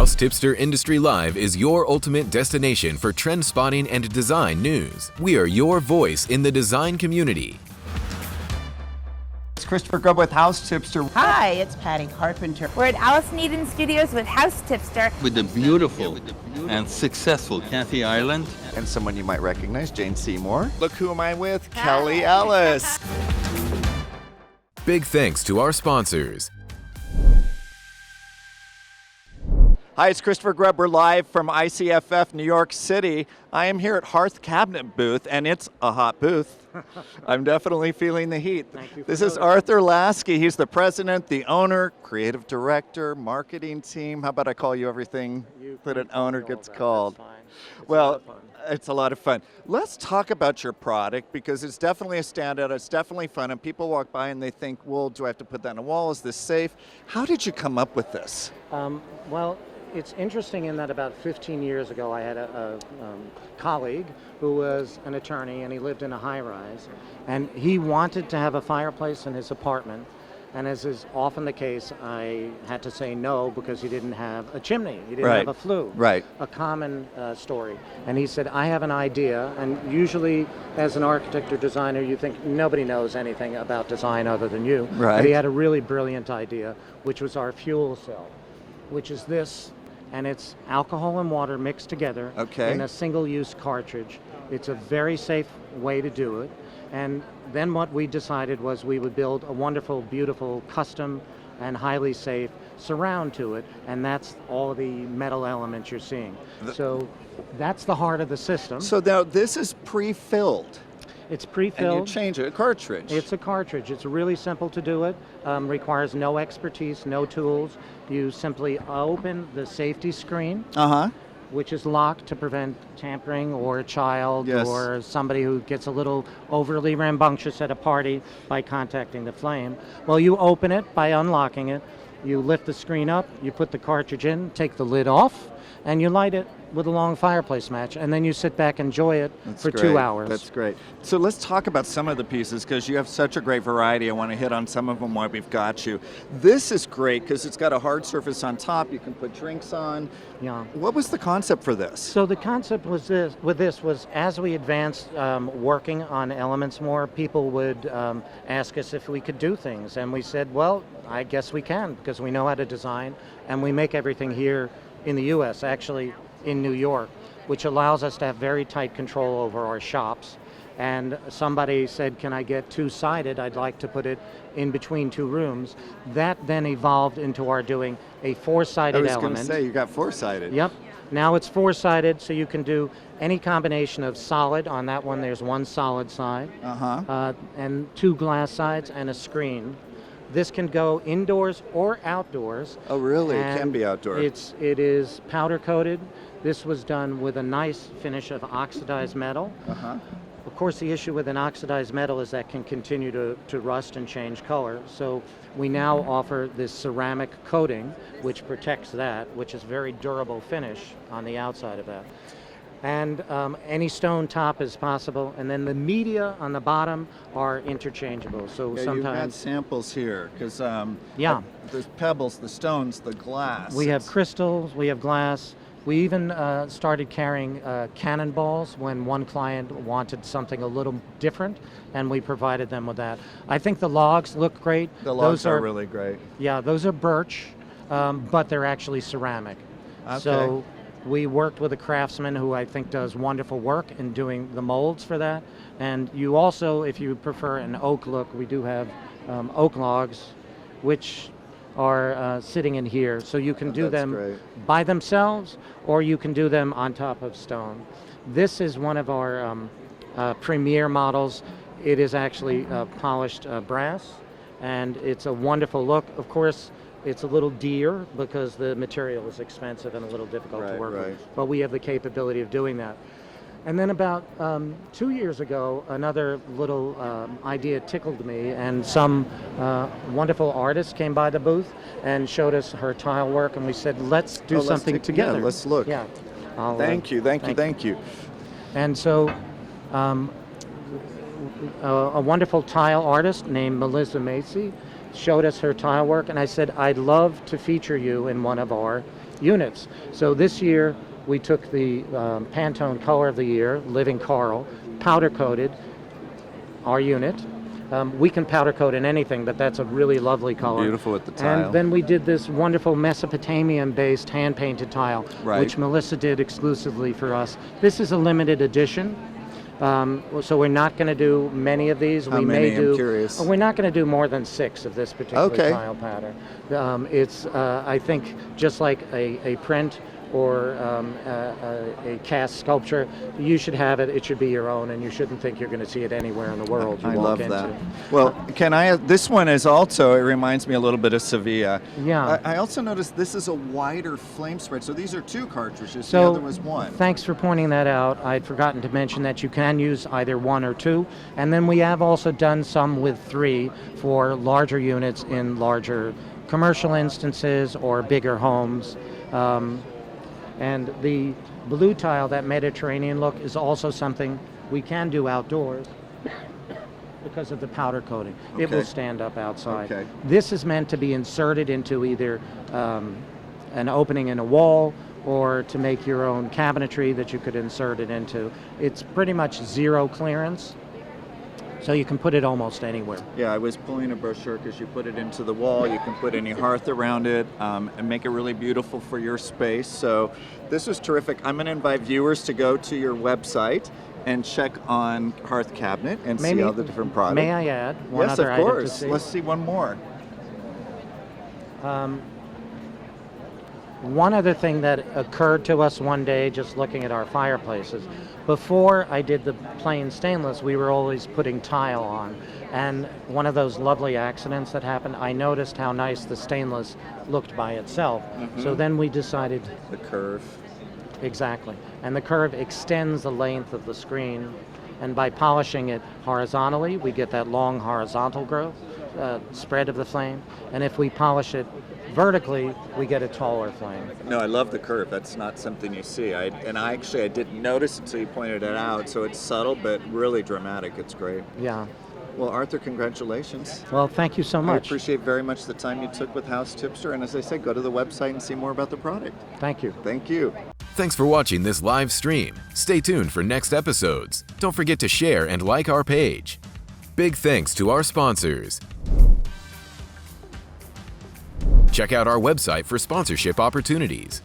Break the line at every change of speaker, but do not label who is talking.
House Tipster Industry Live is your ultimate destination for trend spotting and design news. We are your voice in the design community.
It's Christopher Grubb with House Tipster.
Hi, it's Patty Carpenter.
We're at Allison Eden Studios with House Tipster.
With the beautiful and successful Kathy Ireland.
And someone you might recognize, Jane Seymour. Look who am I with? Kelly Ellis.
Big thanks to our sponsors.
Hi, it's Christopher Grubb. We're live from ICFF New York City. I am here at Hearth Cabinet booth, and it's a hot booth. I'm definitely feeling the heat.
Thank you.
This is Arthur Lasky. He's the president, the owner, creative director, marketing team. How about I call you everything that an owner gets called?
That's fine.
Well, it's a lot of fun. Let's talk about your product because it's definitely a standout. It's definitely fun, and people walk by and they think, well, do I have to put that on a wall? Is this safe? How did you come up with this?
Well, it's interesting in that about 15 years ago I had a colleague who was an attorney and he lived in a high-rise, and he wanted to have a fireplace in his apartment, and as is often the case, I had to say no because he didn't have a chimney, he didn't have a flue, a common story. And he said, I have an idea, and usually as an architect or designer you think nobody knows anything about design other than you, but he had a really brilliant idea, which was our fuel cell, which is this, and it's alcohol and water mixed together in a single-use cartridge. It's a very safe way to do it. And then what we decided was we would build a wonderful, beautiful, custom and highly safe surround to it, and that's all the metal elements you're seeing. So that's the heart of the system.
So now this is pre-filled.
It's pre-filled.
And you change it, a cartridge.
It's a cartridge. It's really simple to do it. Requires no expertise, no tools. You simply open the safety screen, which is locked to prevent tampering or a child or somebody who gets a little overly rambunctious at a party by contacting the flame. Well, you open it by unlocking it. You lift the screen up, you put the cartridge in, take the lid off, and you light it with a long fireplace match, and then you sit back and enjoy it for 2 hours.
That's great. So let's talk about some of the pieces because you have such a great variety. I want to hit on some of them while we've got you. This is great because it's got a hard surface on top. You can put drinks on.
Yeah.
What was the concept for this?
So the concept was this was as we advanced working on elements more, people would ask us if we could do things, and we said, well, I guess we can because we know how to design, and we make everything here in the U.S., actually in New York, which allows us to have very tight control over our shops. And somebody said, can I get two-sided? I'd like to put it in between two rooms. That then evolved into our doing a four-sided element.
I was going to say, you got four-sided.
Yep. Now it's four-sided, so you can do any combination of solid. On that one, there's one solid side, and two glass sides and a screen. This can go indoors or outdoors.
Oh, really? It can be outdoor.
It is powder coated. This was done with a nice finish of oxidized metal. Of course, the issue with an oxidized metal is that can continue to rust and change color. So we now offer this ceramic coating, which protects that, which is very durable finish on the outside of that. And any stone top is possible, and then the media on the bottom are interchangeable. So sometimes
you had samples here because there's pebbles, the stones, the glass.
We have crystals, we have glass. We even started carrying cannonballs when one client wanted something a little different, and we provided them with that. I think the logs look great.
The logs are really great.
Yeah, those are birch, but they're actually ceramic.
Okay.
So we worked with a craftsman who I think does wonderful work in doing the molds for that. And you also, if you prefer an oak look, we do have oak logs, which are sitting in here. So you can do them by themselves, or you can do them on top of stone. This is one of our premier models. It is actually polished brass, and it's a wonderful look. Of course, it's a little dear because the material is expensive and a little difficult to work with, but we have the capability of doing that. And then about 2 years ago, another little idea tickled me, and some wonderful artist came by the booth and showed us her tile work, and we said, let's do something together.
Yeah, let's look.
Yeah.
Thank you.
And so a wonderful tile artist named Melissa Macy showed us her tile work, and I said, I'd love to feature you in one of our units. So this year we took the Pantone Color of the Year, Living Coral, powder coated our unit. We can powder coat in anything, but that's a really lovely color.
Beautiful with the tile.
And then we did this wonderful Mesopotamian-based hand-painted tile,
Right.
which Melissa did exclusively for us. This is a limited edition, so we're not going to do many of these.
How
we
many?
may do.
I'm curious.
We're not going to do more than 6 of this particular
Okay.
tile pattern. It's, I think, just like a print or a cast sculpture, you should have it. It should be your own, and you shouldn't think you're going to see it anywhere in the world.
I love that. Well, this one is also, it reminds me a little bit of Sevilla.
Yeah.
I also noticed this is a wider flame spread. So these are 2 cartridges,
So,
the other was 1.
Thanks for pointing that out. I'd forgotten to mention that you can use either 1 or 2. And then we have also done some with 3 for larger units in larger commercial instances or bigger homes. And the blue tile, that Mediterranean look, is also something we can do outdoors because of the powder coating. It
Okay.
will stand up outside.
Okay.
This is meant to be inserted into either an opening in a wall or to make your own cabinetry that you could insert it into. It's pretty much zero clearance, so you can put it almost anywhere.
Yeah, I was pulling a brochure because you put it into the wall, you can put any hearth around it, and make it really beautiful for your space. So this was terrific. I'm going to invite viewers to go to your website and check on Hearth Cabinet and see all the different products.
May I add one
Yes,
other
of
item to
course.
see?
Let's see one more.
One other thing that occurred to us one day just looking at our fireplaces, before I did the plain stainless, we were always putting tile on. And one of those lovely accidents that happened, I noticed how nice the stainless looked by itself. So then we decided,
The curve.
exactly, and the curve extends the length of the screen. And by polishing it horizontally, we get that long horizontal growth, spread of the flame. And if we polish it vertically, we get a taller flame.
No, I love the curve. That's not something you see. I didn't notice until you pointed it out. So it's subtle, but really dramatic. It's great.
Yeah.
Well, Arthur, congratulations.
Well, thank you so
I
much.
appreciate very much the time you took with House Tipster. And as I said, go to the website and see more about the product.
Thank you.
Thank you.
Thanks for watching this live stream. Stay tuned for next episodes. Don't forget to share and like our page. Big thanks to our sponsors. Check out our website for sponsorship opportunities.